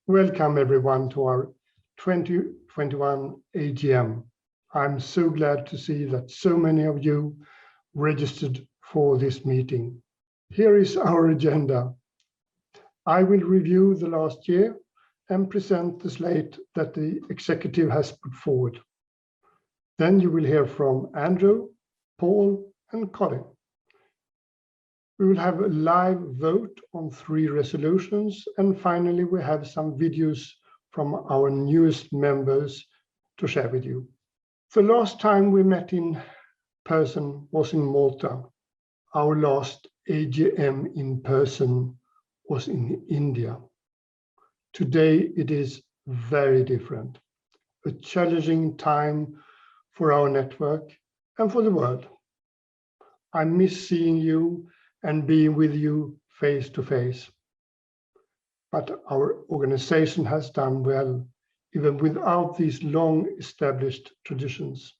Welcome everyone to our 2021 AGM. I'm so glad to see that so many of you registered for this meeting. Here is our agenda. I will review the last year and present the slate that the executive has put forward. Then you will hear from Andrew, Paul, and Colin. We will have a live vote on 3 resolutions, and finally we have some videos from our newest members to share with you. The last time we met in person was in Malta. Our last AGM in person was in India. Today it is very different, a challenging time for our network and for the world. I miss seeing you and being with you face to face. But our organization has done well, even without these long established traditions.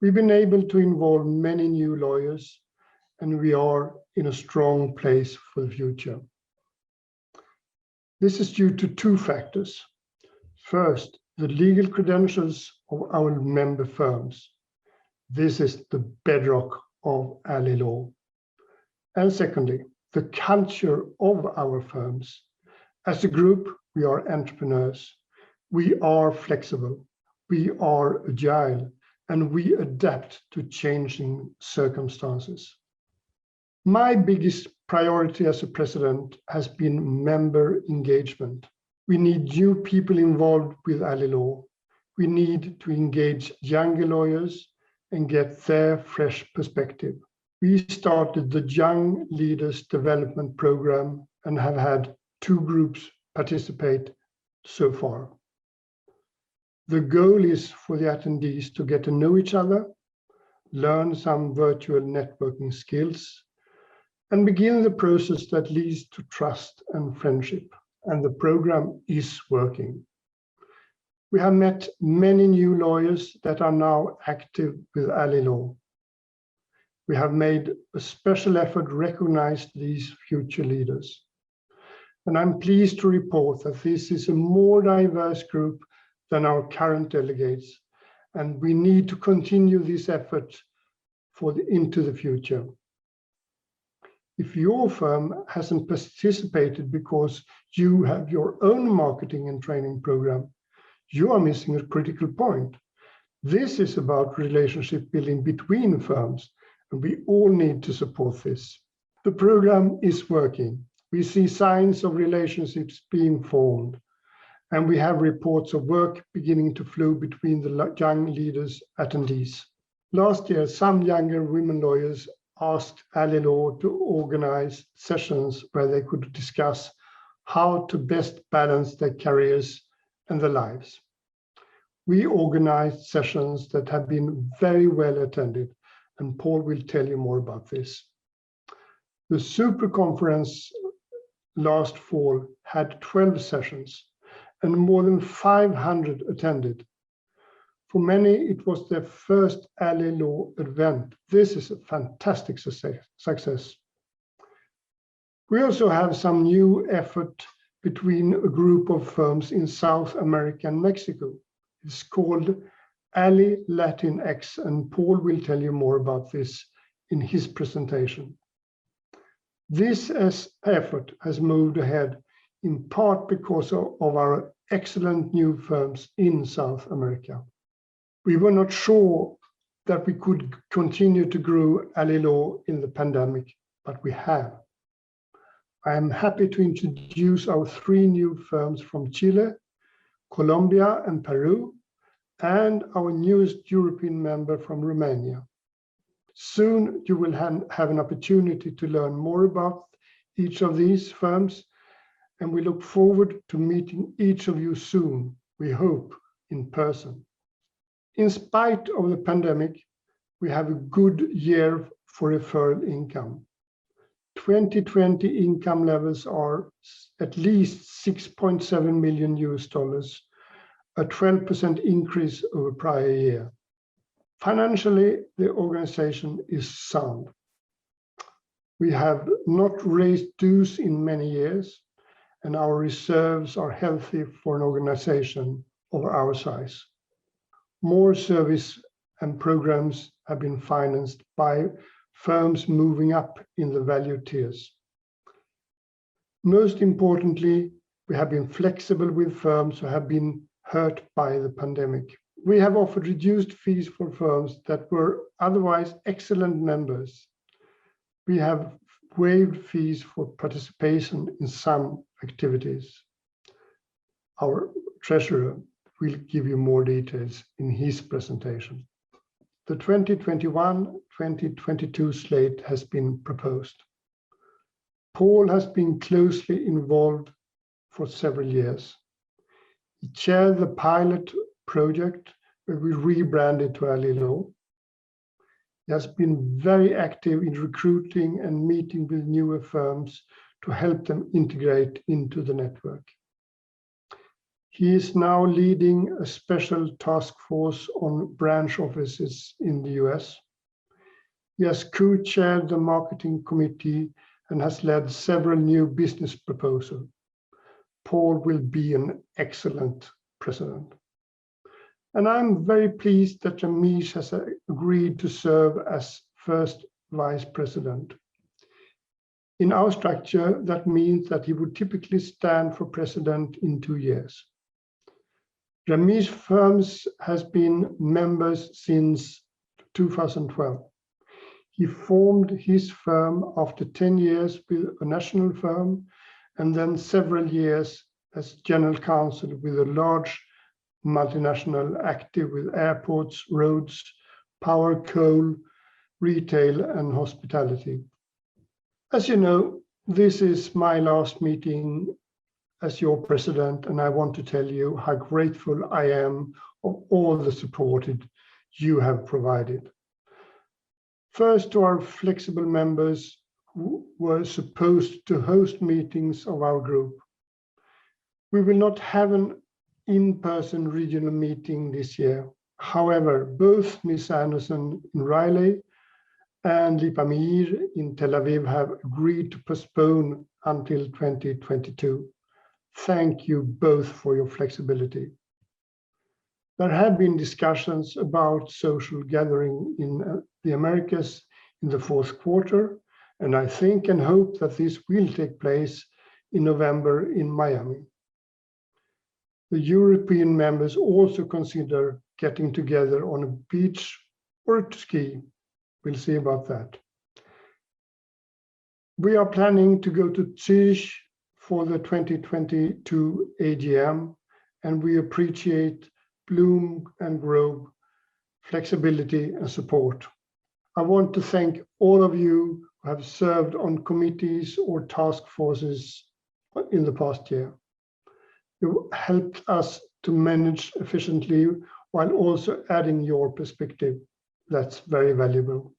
We've been able to involve many new lawyers, and we are in a strong place for the future. This is due to 2 factors. First, the legal credentials of our member firms. This is the bedrock of ally law. And secondly, the culture of our firms. As a group, we are entrepreneurs. We are flexible. We are agile, and we adapt to changing circumstances. My biggest priority as a president has been member engagement. We need new people involved with ally law. We need to engage younger lawyers and get their fresh perspective. We started the Young Leaders Development Program and have had 2 groups participate so far. The goal is for the attendees to get to know each other, learn some virtual networking skills, and begin the process that leads to trust and friendship. And the program is working. We have met many new lawyers that are now active with ally law. We have made a special effort to recognize these future leaders. And I'm pleased to report that this is a more diverse group than our current delegates, and we need to continue this effort into the future. If your firm hasn't participated because you have your own marketing and training program, you are missing a critical point. This is about relationship building between firms, and we all need to support this. The program is working. We see signs of relationships being formed, and we have reports of work beginning to flow between the young leaders attendees. Last year, some younger women lawyers asked ally law to organize sessions where they could discuss how to best balance their careers and their lives. We organized sessions that have been very well attended, and Paul will tell you more about this. The Super Conference last fall had 12 sessions, and more than 500 attended. For many, it was their first ally law event. This is a fantastic success. We also have some new effort between a group of firms in South America and Mexico. It's called Ally Latinx, and Paul will tell you more about this in his presentation. This effort has moved ahead in part because of our excellent new firms in South America. We were not sure that we could continue to grow ally law in the pandemic, but we have. I am happy to introduce our 3 new firms from Chile, Colombia, and Peru, and our newest European member from Romania. Soon you will have an opportunity to learn more about each of these firms, and we look forward to meeting each of you soon, we hope, in person. In spite of the pandemic, we have a good year for referral income. 2020 income levels are at least $6.7 million, a 12% increase over prior year. Financially, the organization is sound. We have not raised dues in many years, and our reserves are healthy for an organization of our size. More service and programs have been financed by firms moving up in the value tiers. Most importantly, we have been flexible with firms who have been hurt by the pandemic. We have offered reduced fees for firms that were otherwise excellent members. We have waived fees for participation in some activities. Our treasurer will give you more details in his presentation. The 2021-2022 slate has been proposed. Paul has been closely involved for several years. He chaired the pilot project where we rebranded to Ali Law. He has been very active in recruiting and meeting with newer firms to help them integrate into the network. He is now leading a special task force on branch offices in the US. He has co-chaired the marketing committee and has led several new business proposals. Paul will be an excellent president. And I'm very pleased that Ramesh has agreed to serve as first vice president. In our structure, that means that he would typically stand for president in 2 years. Ramesh's firm has been members since 2012. He formed his firm after 10 years with a national firm and then several years as general counsel with a large multinational active with airports, roads, power, coal, retail, and hospitality. As you know, this is my last meeting as your president, and I want to tell you how grateful I am of all the support you have provided. First, to our flexible members who were supposed to host meetings of our group. We will not have an in-person regional meeting this year. However, both Ms. Anderson in Raleigh and Lipamir in Tel Aviv have agreed to postpone until 2022. Thank you both for your flexibility. There have been discussions about social gathering in the Americas in the fourth quarter, and I think and hope that this will take place in November in Miami. The European members also consider getting together on a beach or to ski. We'll see about that. We are planning to go to Zurich for the 2022 AGM, and we appreciate Bloom and Grove flexibility and support. I want to thank all of you who have served on committees or task forces in the past year. You helped us to manage efficiently while also adding your perspective. That's very valuable.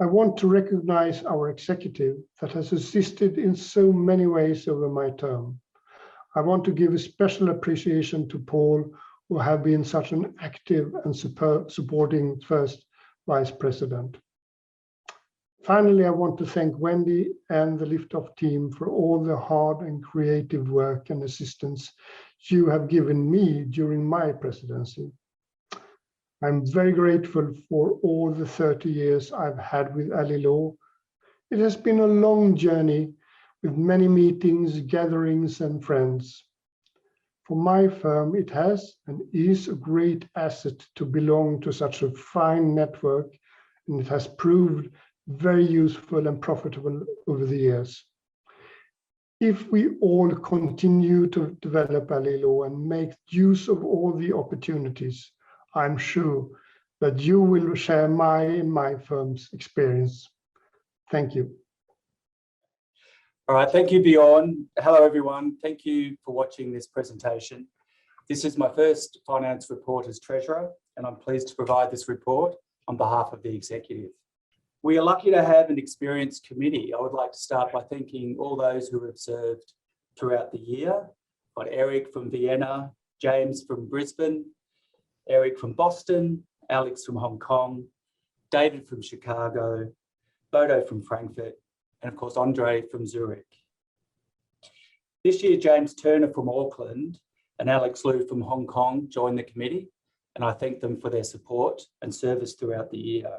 I want to recognize our executive that has assisted in so many ways over my term. I want to give a special appreciation to Paul, who have been such an active and supporting first vice president. Finally, I want to thank Wendy and the Liftoff team for all the hard and creative work and assistance you have given me during my presidency. I'm very grateful for all the 30 years I've had with Ali Law. It has been a long journey with many meetings, gatherings, and friends. For my firm, it has and is a great asset to belong to such a fine network, and it has proved very useful and profitable over the years. If we all continue to develop Ali Law and make use of all the opportunities, I'm sure that you will share my firm's experience. Thank you. All right, thank you, Bjorn. Hello, everyone. Thank you for watching this presentation. This is my first finance report as Treasurer, and I'm pleased to provide this report on behalf of the Executive. We are lucky to have an experienced committee. I would like to start by thanking all those who have served throughout the year. I've got Eric from Vienna, James from Brisbane, Eric from Boston, Alex from Hong Kong, David from Chicago, Bodo from Frankfurt, and of course, Andre from Zurich. This year, James Turner from Auckland and Alex Liu from Hong Kong joined the committee, and I thank them for their support and service throughout the year.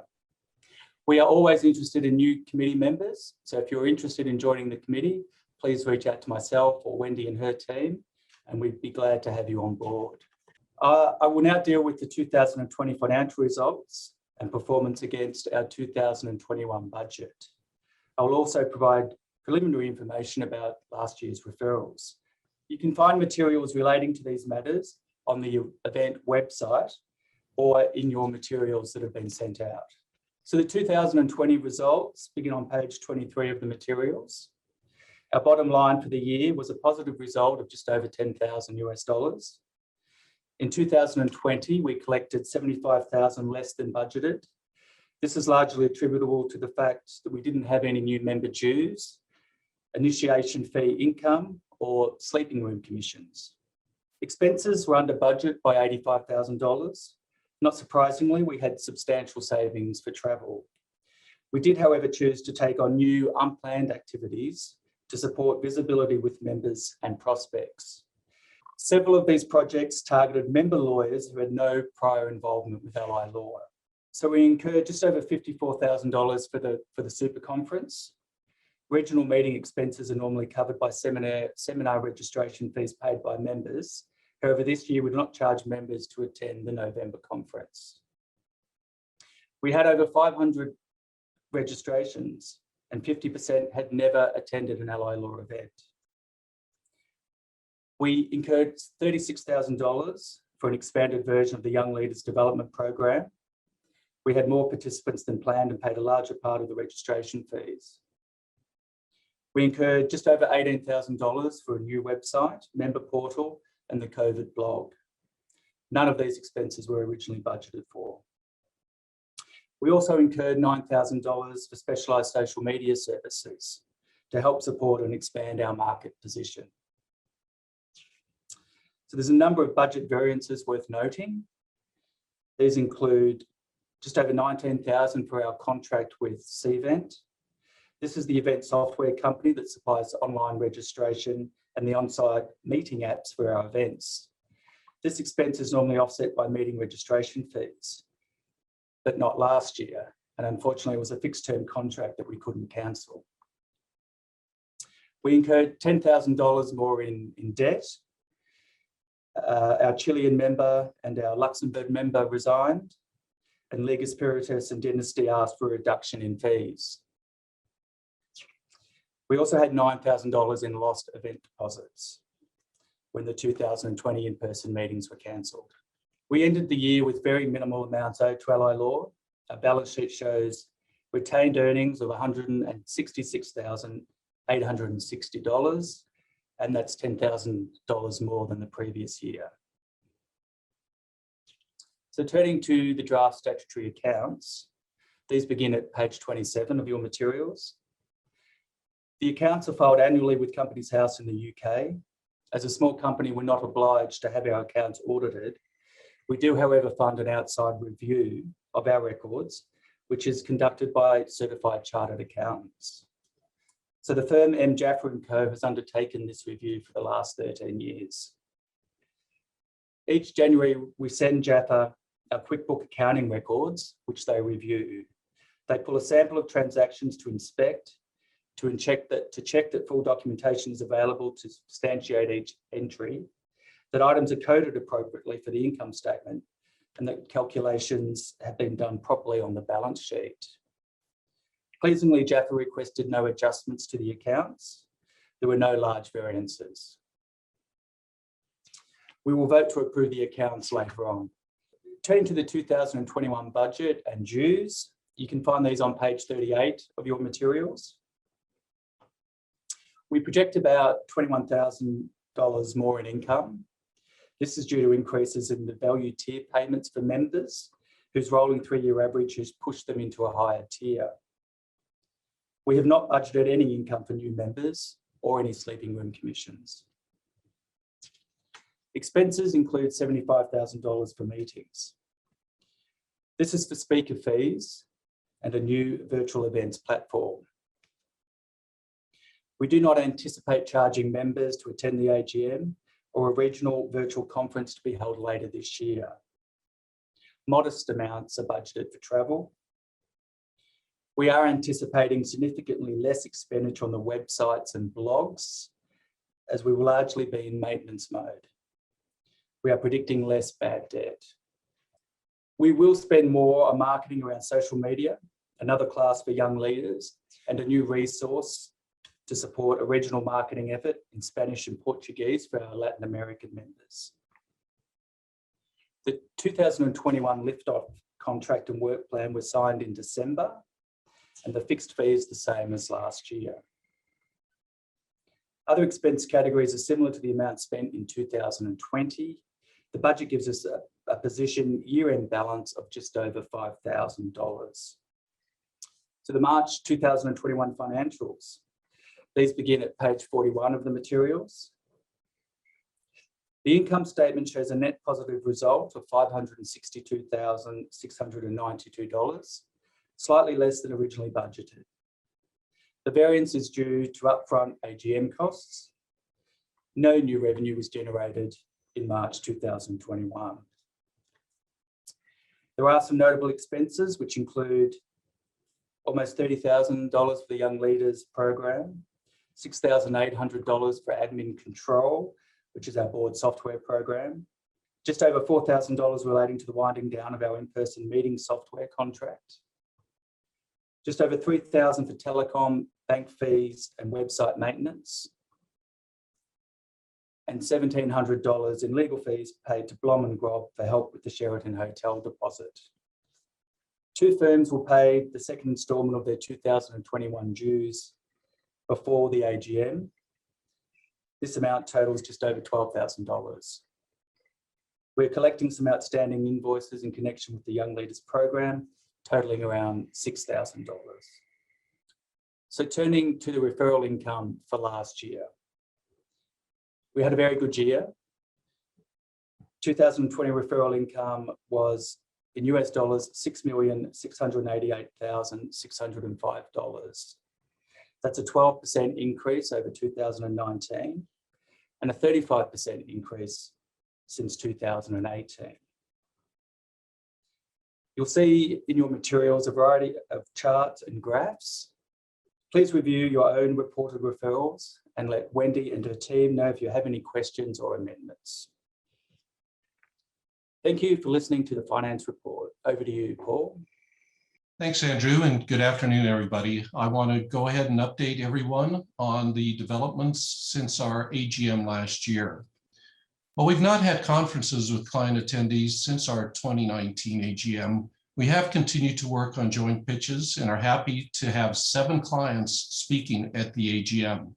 We are always interested in new committee members, so if you're interested in joining the committee, please reach out to myself or Wendy and her team, and we'd be glad to have you on board. I will now deal with the 2020 financial results and performance against our 2021 budget. I will also provide preliminary information about last year's referrals. You can find materials relating to these matters on the event website or in your materials that have been sent out. So the 2020 results begin on page 23 of the materials. Our bottom line for the year was a positive result of just over $10,000. In 2020, we collected $75,000 less than budgeted. This is largely attributable to the fact that we didn't have any new member dues, initiation fee income, or sleeping room commissions. Expenses were under budget by $85,000. Not surprisingly, we had substantial savings for travel. We did, however, choose to take on new unplanned activities to support visibility with members and prospects. Several of these projects targeted member lawyers who had no prior involvement with ally law. So we incurred just over $54,000 for the super conference. Regional meeting expenses are normally covered by seminar registration fees paid by members. However, this year we did not charge members to attend the November conference. We had over 500 registrations and 50% had never attended an ally law event. We incurred $36,000 for an expanded version of the Young Leaders Development Program. We had more participants than planned and paid a larger part of the registration fees. We incurred just over $18,000 for a new website, member portal, and the COVID blog. None of these expenses were originally budgeted for. We also incurred $9,000 for specialised social media services to help support and expand our market position. So there's a number of budget variances worth noting. These include just over $19,000 for our contract with Cvent. This is the event software company that supplies online registration and the on-site meeting apps for our events. This expense is normally offset by meeting registration fees, but not last year. And unfortunately, it was a fixed-term contract that we couldn't cancel. We incurred $10,000 more in debt. Our Chilean member and our Luxembourg member resigned, and Liga Spiritus and Dynasty asked for a reduction in fees. We also had $9,000 in lost event deposits when the 2020 in-person meetings were cancelled. We ended the year with very minimal amounts owed to ally law. Our balance sheet shows retained earnings of $166,860, and that's $10,000 more than the previous year. So turning to the draft statutory accounts, these begin at page 27 of your materials. The accounts are filed annually with Companies House in the UK. As a small company, we're not obliged to have our accounts audited. We do, however, fund an outside review of our records, which is conducted by certified chartered accountants. So the firm M. Jaffa & Co. has undertaken this review for the last 13 years. Each January, we send Jaffa our QuickBook accounting records, which they review. They pull a sample of transactions to inspect, to check that full documentation is available to substantiate each entry, that items are coded appropriately for the income statement, and that calculations have been done properly on the balance sheet. Pleasingly, Jaffa requested no adjustments to the accounts. There were no large variances. We will vote to approve the accounts later on. Turning to the 2021 budget and dues, you can find these on page 38 of your materials. We project about $21,000 more in income. This is due to increases in the value tier payments for members, whose rolling 3-year average has pushed them into a higher tier. We have not budgeted any income for new members or any sleeping room commissions. Expenses include $75,000 for meetings. This is for speaker fees and a new virtual events platform. We do not anticipate charging members to attend the AGM or a regional virtual conference to be held later this year. Modest amounts are budgeted for travel. We are anticipating significantly less expenditure on the websites and blogs, as we will largely be in maintenance mode. We are predicting less bad debt. We will spend more on marketing around social media, another class for young leaders, and a new resource to support a regional marketing effort in Spanish and Portuguese for our Latin American members. The 2021 lift-off contract and work plan was signed in December, and the fixed fee is the same as last year. Other expense categories are similar to the amount spent in 2020. The budget gives us a position year-end balance of just over $5,000. So the March 2021 financials. These begin at page 41 of the materials. The income statement shows a net positive result of $562,692, slightly less than originally budgeted. The variance is due to upfront AGM costs. No new revenue was generated in March 2021. There are some notable expenses, which include almost $30,000 for the Young Leaders program, $6,800 for admin control, which is our board software program, just over $4,000 relating to the winding down of our in-person meeting software contract, just over $3,000 for telecom, bank fees, and website maintenance, and $1,700 in legal fees paid to Blom and Grob for help with the Sheraton Hotel deposit. Two firms will pay the second instalment of their 2021 dues before the AGM. This amount totals just over $12,000. We're collecting some outstanding invoices in connection with the Young Leaders program, totaling around $6,000. So turning to the referral income for last year. We had a very good year. 2020 referral income was in US dollars, $6,688,605. That's a 12% increase over 2019 and a 35% increase since 2018. You'll see in your materials a variety of charts and graphs. Please review your own reported referrals and let Wendy and her team know if you have any questions or amendments. Thank you for listening to the finance report. Over to you, Paul. Thanks, Andrew, and good afternoon, everybody. I want to go ahead and update everyone on the developments since our AGM last year. While we've not had conferences with client attendees since our 2019 AGM, we have continued to work on joint pitches and are happy to have 7 clients speaking at the AGM.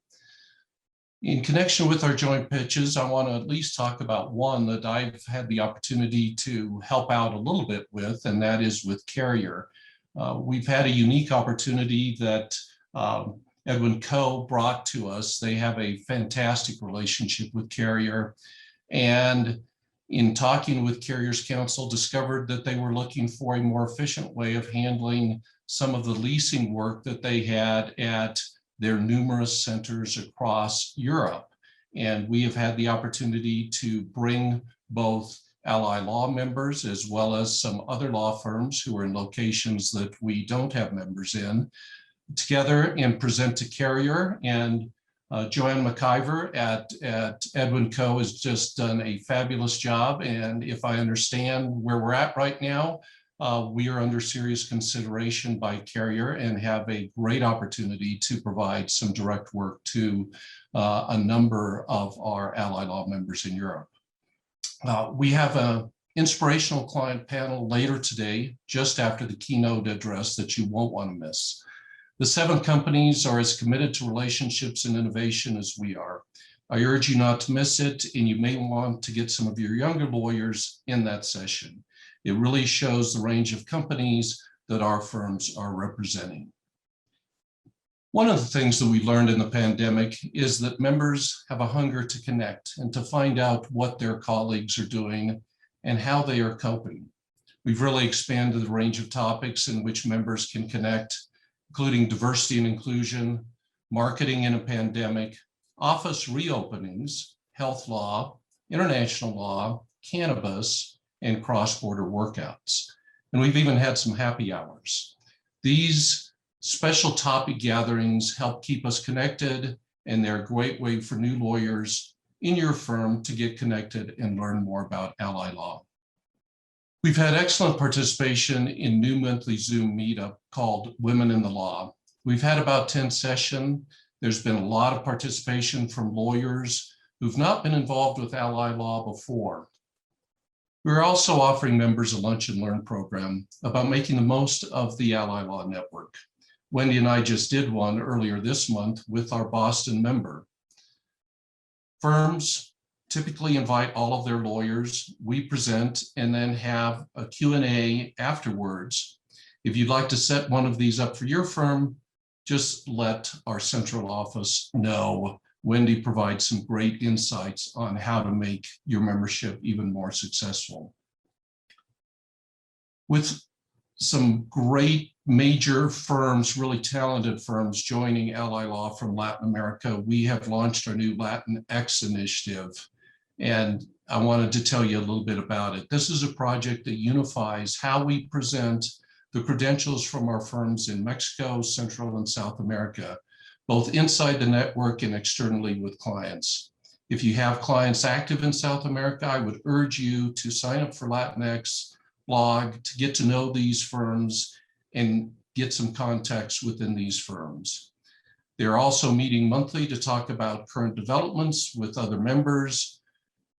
In connection with our joint pitches, I want to at least talk about one that I've had the opportunity to help out a little bit with, and that is with Carrier. We've had a unique opportunity that Edwin Coe brought to us. They have a fantastic relationship with Carrier, and in talking with Carrier's counsel, discovered that they were looking for a more efficient way of handling some of the leasing work that they had at their numerous centers across Europe. And we have had the opportunity to bring both Ally Law members as well as some other law firms who are in locations that we don't have members in together and present to Carrier. And Joanne McIver at Edwin Coe has just done a fabulous job. And if I understand where we're at right now, we are under serious consideration by Carrier and have a great opportunity to provide some direct work to a number of our Ally Law members in Europe. We have an inspirational client panel later today, just after the keynote address that you won't want to miss. The 7 companies are as committed to relationships and innovation as we are. I urge you not to miss it, and you may want to get some of your younger lawyers in that session. It really shows the range of companies that our firms are representing. One of the things that we learned in the pandemic is that members have a hunger to connect and to find out what their colleagues are doing and how they are coping. We've really expanded the range of topics in which members can connect, including diversity and inclusion, marketing in a pandemic, office reopenings, health law, international law, cannabis, and cross-border workouts. And we've even had some happy hours. These special topic gatherings help keep us connected, and they're a great way for new lawyers in your firm to get connected and learn more about ally law. We've had excellent participation in new monthly Zoom meetup called Women in the Law. We've had about 10 sessions. There's been a lot of participation from lawyers who've not been involved with ally law before. We're also offering members a lunch and learn program about making the most of the ally law network. Wendy and I just did one earlier this month with our Boston member. Firms typically invite all of their lawyers. We present and then have a Q&A afterwards. If you'd like to set one of these up for your firm, just let our central office know. Wendy provides some great insights on how to make your membership even more successful. With some great major firms, really talented firms joining ally law from Latin America, we have launched our new Latinx initiative. And I wanted to tell you a little bit about it. This is a project that unifies how we present the credentials from our firms in Mexico, Central and South America, both inside the network and externally with clients. If you have clients active in South America, I would urge you to sign up for Latinx blog to get to know these firms and get some context within these firms. They're also meeting monthly to talk about current developments with other members.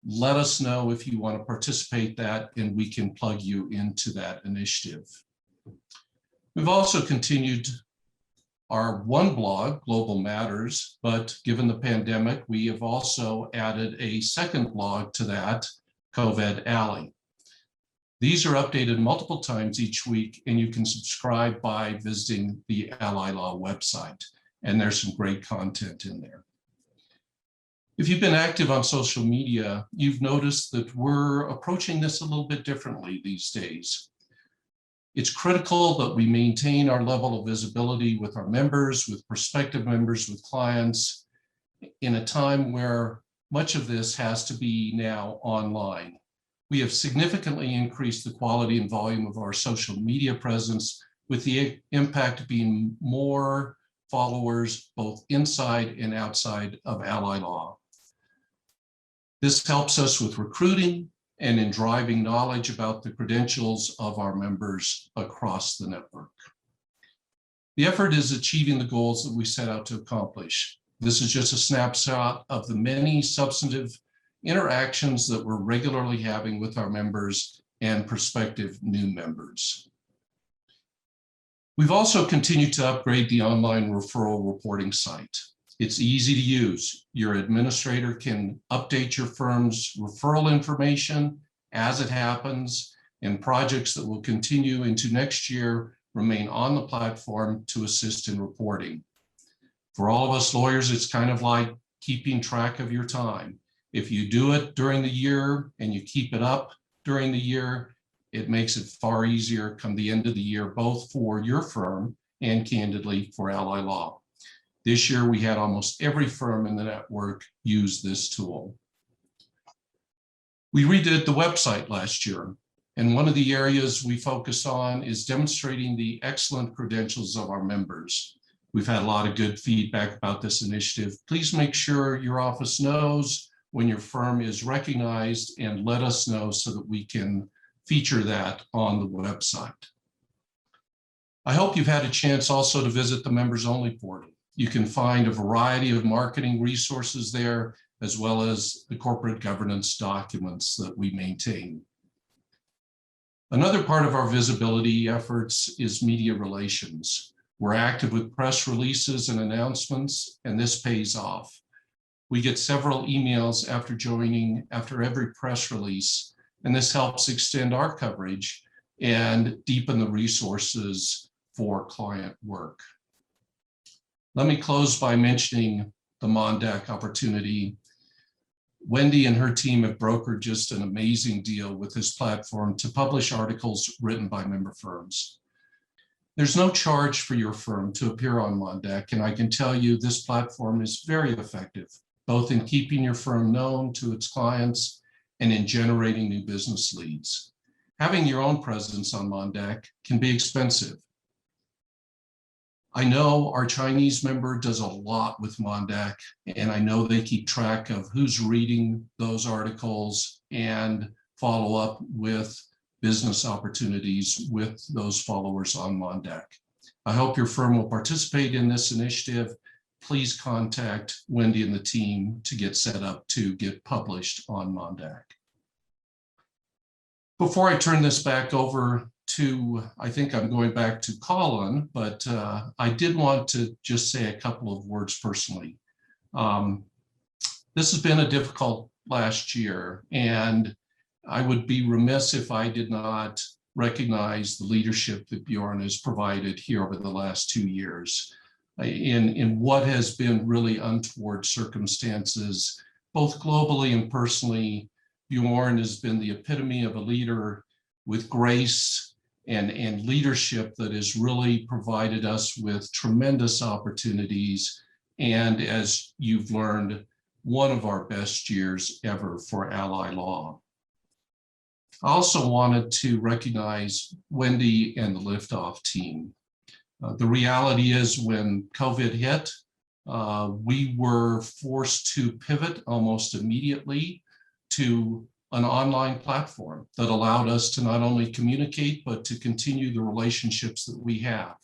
Let us know if you want to participate that, and we can plug you into that initiative. We've also continued our one blog, Global Matters, but given the pandemic, we have also added a second blog to that, COVID Alley. These are updated multiple times each week, and you can subscribe by visiting the Ally Law website, and there's some great content in there. If you've been active on social media, you've noticed that we're approaching this a little bit differently these days. It's critical that we maintain our level of visibility with our members, with prospective members, with clients, in a time where much of this has to be now online. We have significantly increased the quality and volume of our social media presence, with the impact being more followers both inside and outside of ally law. This helps us with recruiting and in driving knowledge about the credentials of our members across the network. The effort is achieving the goals that we set out to accomplish. This is just a snapshot of the many substantive interactions that we're regularly having with our members and prospective new members. We've also continued to upgrade the online referral reporting site. It's easy to use. Your administrator can update your firm's referral information as it happens, and projects that will continue into next year remain on the platform to assist in reporting. For all of us lawyers, it's kind of like keeping track of your time. If you do it during the year and you keep it up during the year, it makes it far easier come the end of the year, both for your firm and candidly for ally law. This year, we had almost every firm in the network use this tool. We redid the website last year, and one of the areas we focus on is demonstrating the excellent credentials of our members. We've had a lot of good feedback about this initiative. Please make sure your office knows when your firm is recognized and let us know so that we can feature that on the website. I hope you've had a chance also to visit the members only portal. You can find a variety of marketing resources there, as well as the corporate governance documents that we maintain. Another part of our visibility efforts is media relations. We're active with press releases and announcements, and this pays off. We get several emails after every press release, and this helps extend our coverage and deepen the resources for client work. Let me close by mentioning the Mondek Opportunity. Wendy and her team have brokered just an amazing deal with this platform to publish articles written by member firms. There's no charge for your firm to appear on Mondek, and I can tell you this platform is very effective, both in keeping your firm known to its clients and in generating new business leads. Having your own presence on Mondek can be expensive. I know our Chinese member does a lot with Mondek, and I know they keep track of who's reading those articles and follow up with business opportunities with those followers on Mondek. I hope your firm will participate in this initiative. Please contact Wendy and the team to get set up to get published on Mondek. Before I turn this back over to, I think I'm going back to Colin, but I did want to just say a couple of words personally. This has been a difficult last year, and I would be remiss if I did not recognize the leadership that Bjorn has provided here over the last 2 years in what has been really untoward circumstances, both globally and personally. Bjorn has been the epitome of a leader with grace and leadership that has really provided us with tremendous opportunities. And as you've learned, one of our best years ever for Ally Law. I also wanted to recognize Wendy and the Liftoff team. The reality is when COVID hit, we were forced to pivot almost immediately to an online platform that allowed us to not only communicate, but to continue the relationships that we have.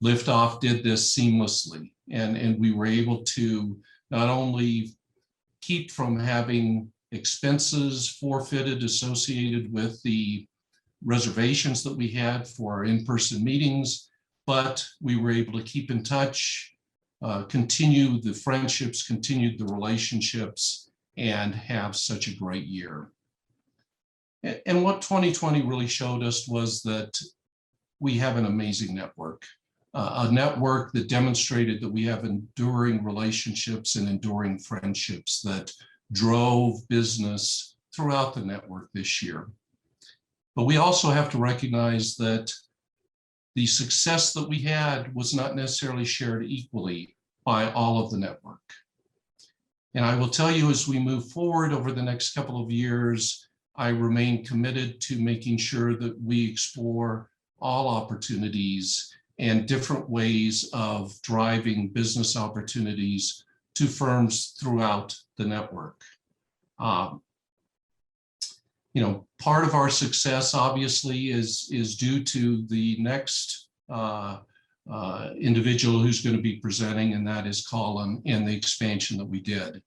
Liftoff did this seamlessly, and we were able to not only keep from having expenses forfeited associated with the reservations that we had for our in-person meetings, but we were able to keep in touch, continue the friendships, continue the relationships, and have such a great year. And what 2020 really showed us was that we have an amazing network, a network that demonstrated that we have enduring relationships and enduring friendships that drove business throughout the network this year. But we also have to recognize that the success that we had was not necessarily shared equally by all of the network. And I will tell you, as we move forward over the next couple of years, I remain committed to making sure that we explore all opportunities and different ways of driving business opportunities to firms throughout the network. Part of our success obviously is due to the next individual who's going to be presenting, and that is Colin, and the expansion that we did.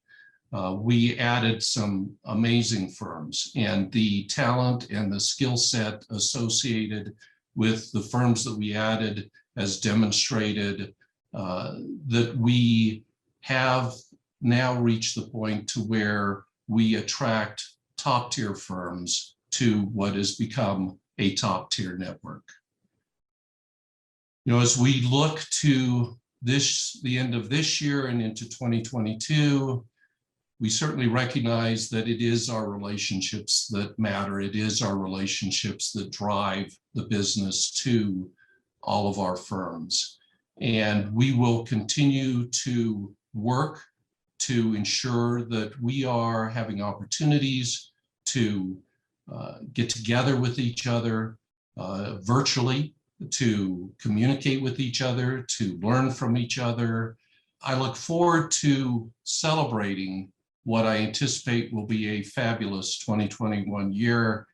We added some amazing firms, and the talent and the skill set associated with the firms that we added has demonstrated that we have now reached the point to where we attract top-tier firms to what has become a top-tier network. As we look to the end of this year and into 2022, we certainly recognize that it is our relationships that matter. It is our relationships that drive the business to all of our firms. And we will continue to work to ensure that we are having opportunities to get together with each other virtually, to communicate with each other, to learn from each other. I look forward to celebrating what I anticipate will be a fabulous 2021 year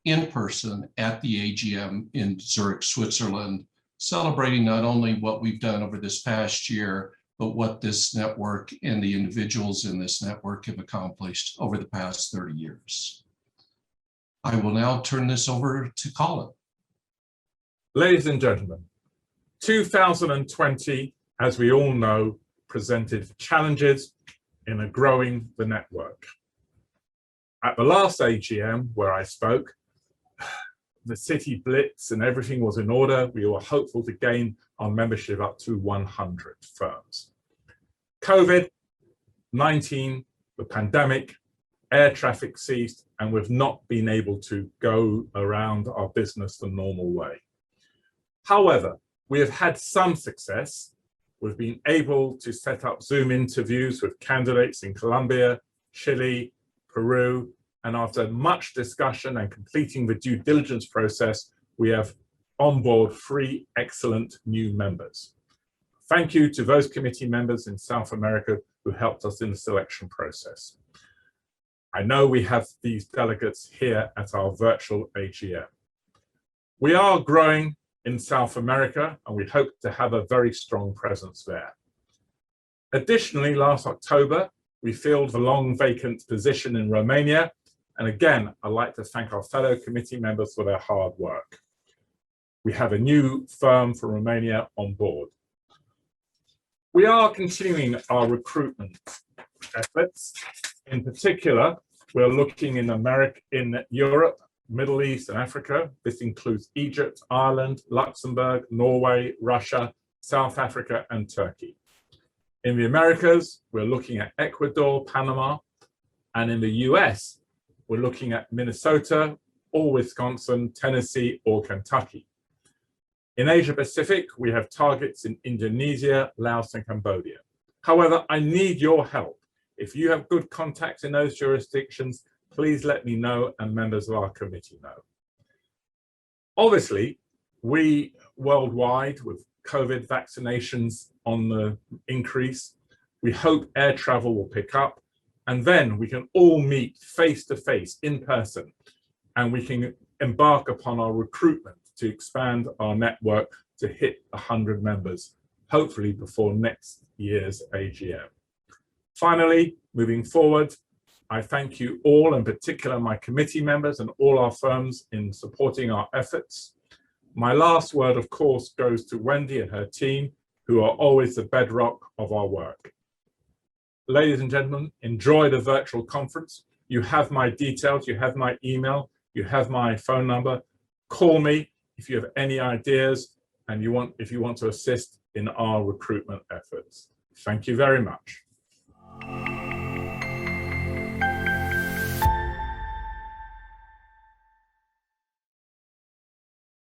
in person at the AGM in Zurich, Switzerland, celebrating not only what we've done over this past year, but what this network and the individuals in this network have accomplished over the past 30 years. I will now turn this over to Colin. Ladies and gentlemen, 2020, as we all know, presented challenges in growing the network. At the last AGM where I spoke, the city blitz and everything was in order. We were hopeful to gain our membership up to 100 firms. COVID-19, the pandemic, air traffic ceased, and we've not been able to go around our business the normal way. However, we have had some success. We've been able to set up Zoom interviews with candidates in Colombia, Chile, Peru, and after much discussion and completing the due diligence process, we have on board 3 excellent new members. Thank you to those committee members in South America who helped us in the selection process. I know we have these delegates here at our virtual AGM. We are growing in South America, and we hope to have a very strong presence there. Additionally, last October, we filled the long vacant position in Romania. And again, I'd like to thank our fellow committee members for their hard work. We have a new firm for Romania on board. We are continuing our recruitment efforts. In particular, we're looking in Europe, Middle East and Africa. This includes Egypt, Ireland, Luxembourg, Norway, Russia, South Africa, and Turkey. In the Americas, we're looking at Ecuador, Panama, and in the US, we're looking at Minnesota or Wisconsin, Tennessee, or Kentucky. In Asia Pacific, we have targets in Indonesia, Laos, and Cambodia. However, I need your help. If you have good contacts in those jurisdictions, please let me know and members of our committee know. Obviously, we worldwide, with COVID vaccinations on the increase, we hope air travel will pick up, and then we can all meet face to face in person, and we can embark upon our recruitment to expand our network to hit 100 members, hopefully before next year's AGM. Finally, moving forward, I thank you all, in particular my committee members and all our firms in supporting our efforts. My last word, of course, goes to Wendy and her team, who are always the bedrock of our work. Ladies and gentlemen, enjoy the virtual conference. You have my details, you have my email, you have my phone number. Call me if you have any ideas and if you want to assist in our recruitment efforts. Thank you very much.